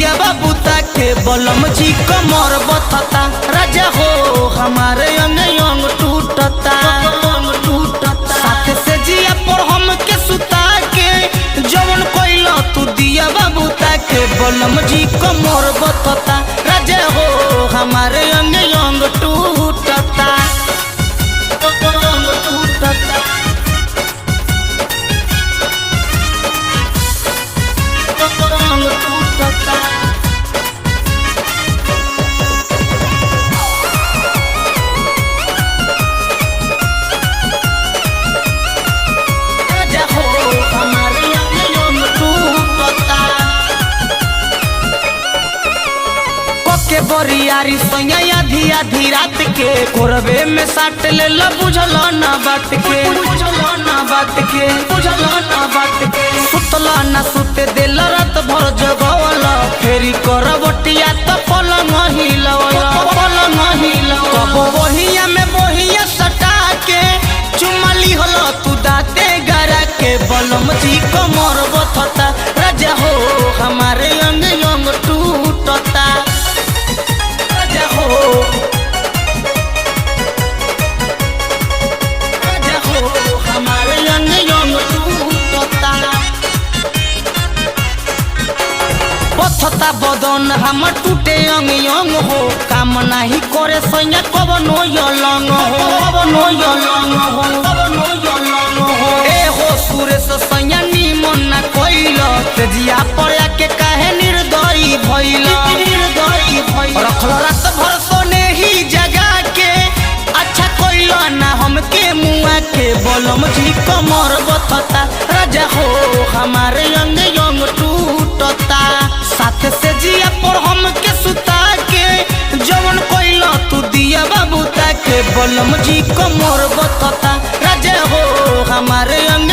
दिया बाबू ताके बलम जी कमर बथता राजा हो हमारे अंग अंग टूटता साथ से जिया पर हम के सुता के जवन कोइला तू दिया बाबू ताके बलम जी कमर बथता राजा हो हमारे अंग अंग टूटता बरियारी सोया आधी आधी रात के कोरबे में साट ले ला बुझल ना बात के सुतला ना सुते दिल रात भर जगवला फेरी करवटिया तो पलंग हिलवला कब बहिया में बहिया सटा के चुमली हलो तू दाते गरा के बलम जी कमर बथता राजा हो हमारे अंग अंग टूटता बथता बदन हम टूटे अंग अंग हो काम नहीं करे सैया कबनो यलंग हो ए हो सुरेश सैया निमन ना कोइल तेजिया पड़ा के काहे निर्दयी भइल रखल रात भर सोने ही जगा के अच्छा कोइल ना हमके मुआ के बलम जी कमर बथता राजा हो हमारे अंग अंग टूटता साथ से जिया पर हम के सुता के जवन कोइला तू दिया बाबू ताके बलम जी कमर बथता राजा हो हमारे अंग